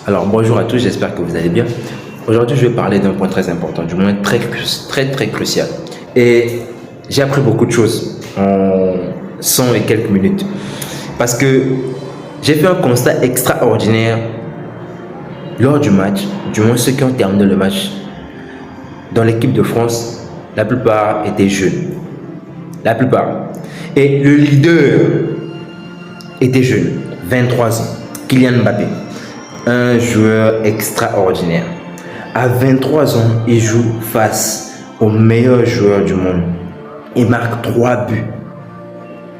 Alors bonjour à tous, j'espère que vous allez bien. Aujourd'hui, je vais parler d'un point très important, du moins très crucial. Et j'ai appris beaucoup de choses en 100 et quelques minutes. Parce que j'ai fait un constat extraordinaire lors du match, du moins ceux qui ont terminé le match. Dans l'équipe de France, la plupart étaient jeunes. La plupart. Et le leader était jeune, 23 ans, Kylian Mbappé. Un joueur extraordinaire. À 23 ans, il joue face au meilleur joueur du monde. Il marque 3 buts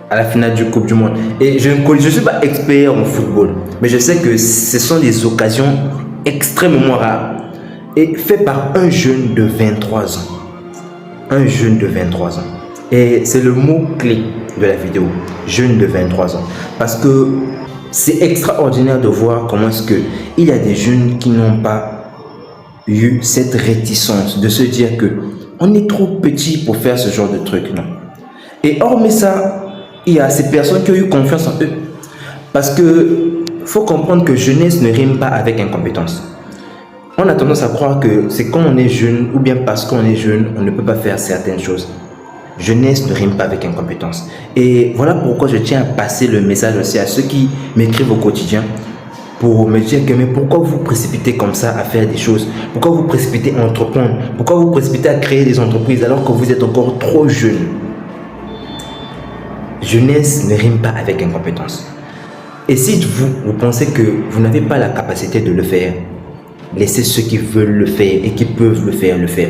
à la finale du Coupe du Monde. Et je ne suis pas expert en football, mais je sais que ce sont des occasions extrêmement rares et fait par un jeune de 23 ans. Un jeune de 23 ans. Et c'est le mot-clé de la vidéo, jeune de 23 ans. Parce que c'est extraordinaire de voir comment est-ce qu'il y a des jeunes qui n'ont pas eu cette réticence de se dire que on est trop petit pour faire ce genre de truc, non. Et hormis ça, il y a ces personnes qui ont eu confiance en eux. Parce que faut comprendre que jeunesse ne rime pas avec incompétence. On a tendance à croire que c'est quand on est jeune ou bien parce qu'on est jeune, on ne peut pas faire certaines choses. Jeunesse ne rime pas avec incompétence. Et voilà pourquoi je tiens à passer le message aussi à ceux qui m'écrivent au quotidien pour me dire que mais pourquoi vous précipitez comme ça à faire des choses? Pourquoi vous précipitez à entreprendre? Pourquoi vous précipitez à créer des entreprises alors que vous êtes encore trop jeune? Jeunesse ne rime pas avec incompétence. Et si vous pensez que vous n'avez pas la capacité de le faire, laissez ceux qui veulent le faire et qui peuvent le faire.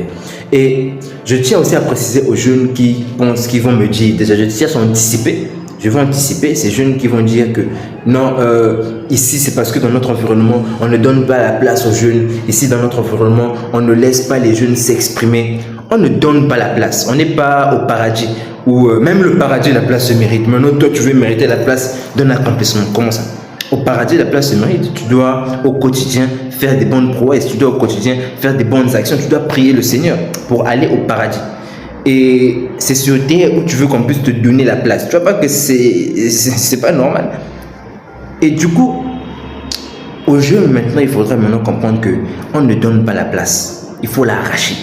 Et je tiens aussi à préciser aux jeunes qui pensent, qui vont me dire, déjà je tiens à anticiper, je vais anticiper ces jeunes qui vont dire que non, ici c'est parce que dans notre environnement, on ne donne pas la place aux jeunes, ici dans notre environnement, on ne laisse pas les jeunes s'exprimer, on ne donne pas la place, on n'est pas au paradis, où même le paradis, la place se mérite. Maintenant, toi tu veux mériter la place d'un accomplissement, comment ça? Au paradis, la place se mérite. Tu dois au quotidien faire des bonnes prouesses, tu dois au quotidien faire des bonnes actions, tu dois prier le Seigneur pour aller au paradis. Et c'est sur terre où tu veux qu'on puisse te donner la place. Tu vois pas que c'est pas normal. Et du coup, aux jeunes maintenant, il faudrait maintenant comprendre que on ne donne pas la place. Il faut l'arracher.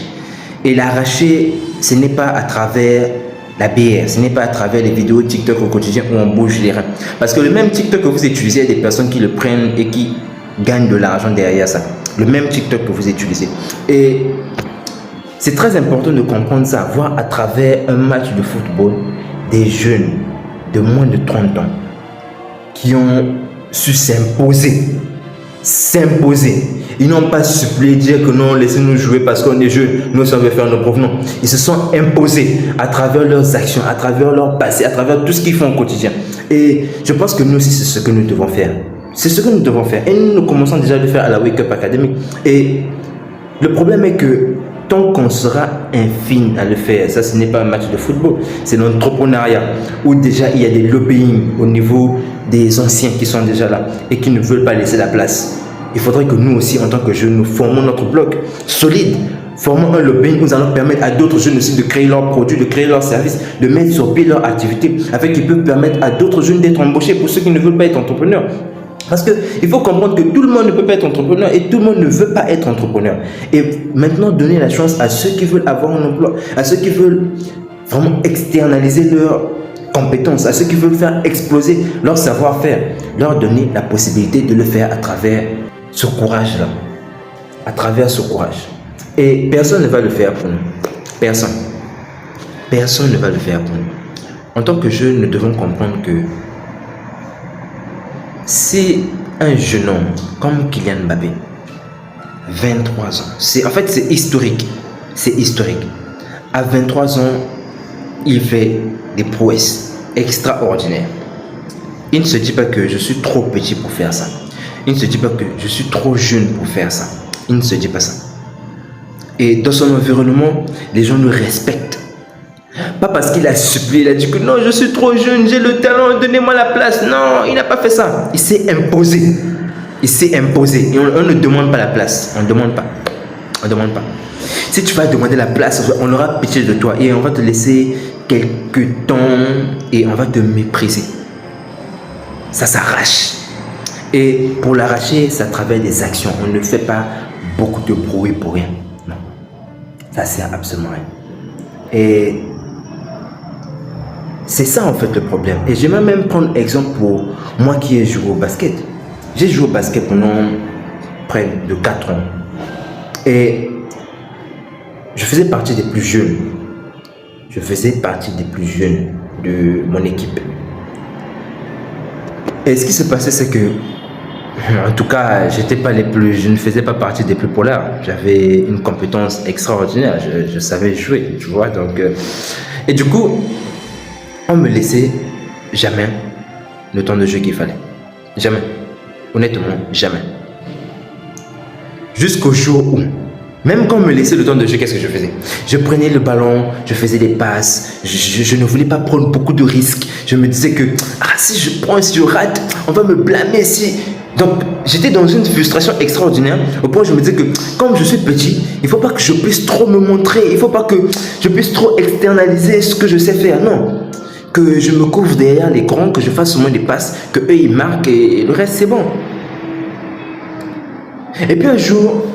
Et l'arracher, ce n'est pas à travers la BR, ce n'est pas à travers les vidéos TikTok au quotidien où on bouge les reins. Parce que le même TikTok que vous utilisez, il y a des personnes qui le prennent et qui gagnent de l'argent derrière ça. Le même TikTok que vous utilisez. Et c'est très important de comprendre ça, voir à travers un match de football des jeunes de moins de 30 ans qui ont su s'imposer. Ils n'ont pas supplié, dire que non, laissez-nous jouer parce qu'on est jeunes, nous savons faire nos preuves. Non, ils se sont imposés à travers leurs actions, à travers leur passé, à travers tout ce qu'ils font au quotidien. Et je pense que nous aussi, c'est ce que nous devons faire. C'est ce que nous devons faire. Et nous commençons déjà à le faire à la Wake Up Academy. Et le problème est que tant qu'on sera infime à le faire, ça ce n'est pas un match de football, c'est l'entrepreneuriat où déjà il y a des lobbying au niveau des anciens qui sont déjà là et qui ne veulent pas laisser la place. Il faudrait que nous aussi en tant que jeunes, nous formons notre bloc solide, formons un lobbying où nous allons permettre à d'autres jeunes aussi de créer leurs produits, de créer leurs services, de mettre sur pied leur activité afin qu'ils peuvent permettre à d'autres jeunes d'être embauchés pour ceux qui ne veulent pas être entrepreneurs. Parce qu'il faut comprendre que tout le monde ne peut pas être entrepreneur et tout le monde ne veut pas être entrepreneur. Et maintenant, donner la chance à ceux qui veulent avoir un emploi, à ceux qui veulent vraiment externaliser leurs compétences, à ceux qui veulent faire exploser leur savoir-faire, leur donner la possibilité de le faire à travers ce courage-là. À travers ce courage. Et personne ne va le faire pour nous. Personne. Personne ne va le faire pour nous. En tant que jeunes, nous devons comprendre que si un jeune homme comme Kylian Mbappé, 23 ans, en fait c'est historique, à 23 ans, il fait des prouesses extraordinaires. Il ne se dit pas que je suis trop petit pour faire ça. Il ne se dit pas que je suis trop jeune pour faire ça. Il ne se dit pas ça. Et dans son environnement, les gens le respectent. Pas parce qu'il a supplié, il a dit que non, je suis trop jeune, j'ai le talent, donnez-moi la place. Non, il n'a pas fait ça. Il s'est imposé. Il s'est imposé. Et on ne demande pas la place. On ne demande pas. On ne demande pas. Si tu vas demander la place, on aura pitié de toi et on va te laisser quelques temps et on va te mépriser. Ça s'arrache. Et pour l'arracher, c'est à travers des actions. On ne fait pas beaucoup de bruit pour rien. Non. Ça sert absolument à rien. Et c'est ça en fait le problème. Et j'aimerais même prendre exemple pour moi qui ai joué au basket. J'ai joué au basket pendant près de 4 ans. Et je faisais partie des plus jeunes. Je faisais partie des plus jeunes de mon équipe. Et ce qui se passait, c'est que, en tout cas, je ne faisais pas partie des plus polaires. J'avais une compétence extraordinaire. Je savais jouer, tu vois. Donc, et du coup, on me laissait jamais le temps de jeu qu'il fallait. Jamais. Honnêtement, jamais. Jusqu'au jour où, même quand on me laissait le temps de jeu, qu'est-ce que je faisais? Je prenais le ballon, je faisais des passes, je ne voulais pas prendre beaucoup de risques. Je me disais que, si je prends, si je rate, on va me blâmer si... Donc, j'étais dans une frustration extraordinaire, au point où je me disais que, comme je suis petit, il ne faut pas que je puisse trop me montrer, il ne faut pas que je puisse trop externaliser ce que je sais faire, non. Que je me couvre derrière les grands, que je fasse au moins des passes, que eux ils marquent et le reste c'est bon. Et puis un jour,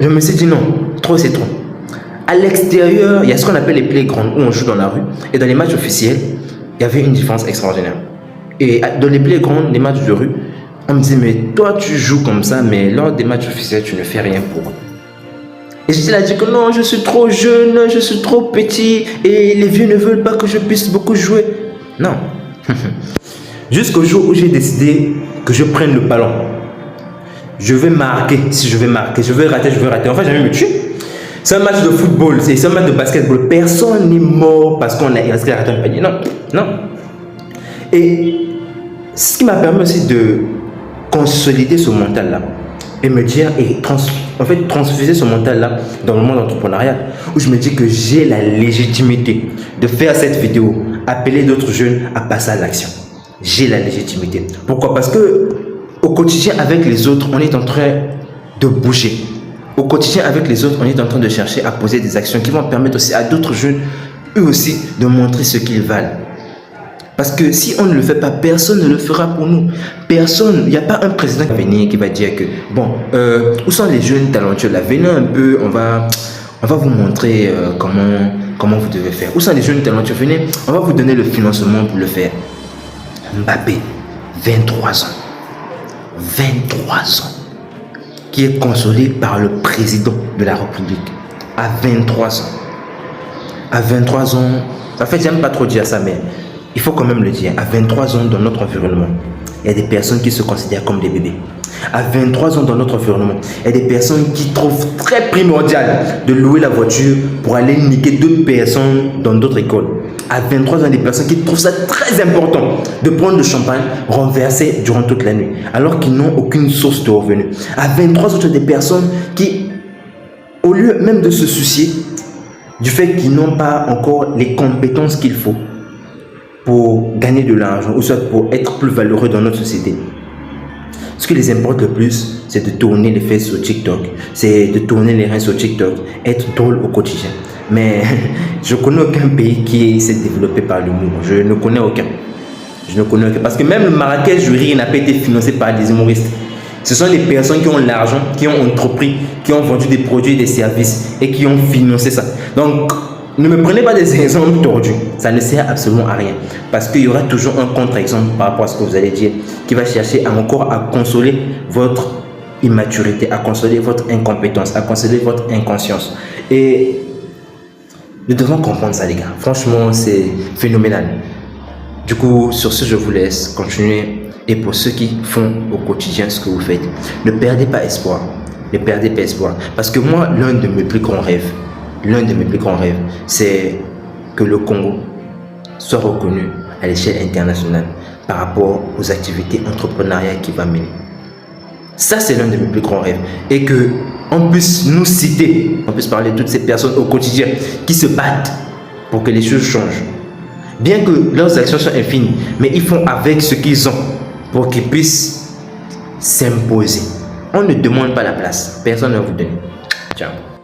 je me suis dit non, trop c'est trop. À l'extérieur, il y a ce qu'on appelle les playgrounds où on joue dans la rue. Et dans les matchs officiels, il y avait une différence extraordinaire. Et dans les playgrounds, les matchs de rue, on me dit mais toi tu joues comme ça, mais lors des matchs officiels, tu ne fais rien pour eux. Et j'ai dit que non, je suis trop jeune, je suis trop petit et les vieux ne veulent pas que je puisse beaucoup jouer. Non. Jusqu'au jour où j'ai décidé que je prenne le ballon. Je vais marquer si je vais marquer, je vais rater, je vais rater. En fait, jamais me tuer. C'est un match de football, c'est un match de basketball. Personne n'est mort parce qu'il a raté un panier. Non, non. Et ce qui m'a permis aussi de consolider ce mental-là et me dire, transfuser ce mental-là dans le monde entrepreneurial où je me dis que j'ai la légitimité de faire cette vidéo, appeler d'autres jeunes à passer à l'action. J'ai la légitimité. Pourquoi? Parce que au quotidien avec les autres, on est en train de bouger. Au quotidien avec les autres, on est en train de chercher à poser des actions qui vont permettre aussi à d'autres jeunes, eux aussi, de montrer ce qu'ils valent. Parce que si on ne le fait pas, personne ne le fera pour nous. Personne, il n'y a pas un président qui va venir qui va dire que, bon, où sont les jeunes talentueux là? Venez un peu, on va vous montrer comment vous devez faire. Où sont les jeunes talentueux? Venez, on va vous donner le financement pour le faire. Mbappé, 23 ans. 23 ans. Qui est consolé par le président de la République. À 23 ans. À 23 ans, en fait, j'aime pas trop dire ça, mais il faut quand même le dire. À 23 ans, dans notre environnement, il y a des personnes qui se considèrent comme des bébés. À 23 ans, dans notre environnement, il y a des personnes qui trouvent très primordial de louer la voiture pour aller niquer d'autres personnes dans d'autres écoles. À 23 ans, il y a des personnes qui trouvent ça très important de prendre le champagne renversé durant toute la nuit, alors qu'ils n'ont aucune source de revenus. À 23 ans, il y a des personnes qui, au lieu même de se soucier du fait qu'ils n'ont pas encore les compétences qu'il faut pour gagner de l'argent ou soit pour être plus valeureux dans notre société, ce qui les importe le plus, c'est de tourner les fesses sur TikTok, c'est de tourner les reins sur TikTok, être drôle au quotidien. Mais je ne connais aucun pays qui s'est développé par l'humour. Je ne connais aucun. Je ne connais aucun. Parce que même le Marrakech du rire n'a pas été financé par des humoristes. Ce sont des personnes qui ont l'argent, qui ont entrepris, qui ont vendu des produits et des services et qui ont financé ça. Donc, ne me prenez pas des exemples tordus. Ça ne sert absolument à rien. Parce qu'il y aura toujours un contre-exemple par rapport à ce que vous allez dire qui va chercher encore à consoler votre immaturité, à consoler votre incompétence, à consoler votre inconscience. Et nous devons comprendre ça, les gars. Franchement, c'est phénoménal. Du coup, sur ce, je vous laisse continuer. Et pour ceux qui font au quotidien ce que vous faites, ne perdez pas espoir. Ne perdez pas espoir. Parce que moi, l'un de mes plus grands rêves, c'est que le Congo soit reconnu à l'échelle internationale par rapport aux activités entrepreneuriales qu'il va mener. Ça, c'est l'un de mes plus grands rêves. Et que on puisse nous citer, on puisse parler de toutes ces personnes au quotidien qui se battent pour que les choses changent. Bien que leurs actions soient infinies, mais ils font avec ce qu'ils ont pour qu'ils puissent s'imposer. On ne demande pas la place, personne ne va vous donner. Ciao.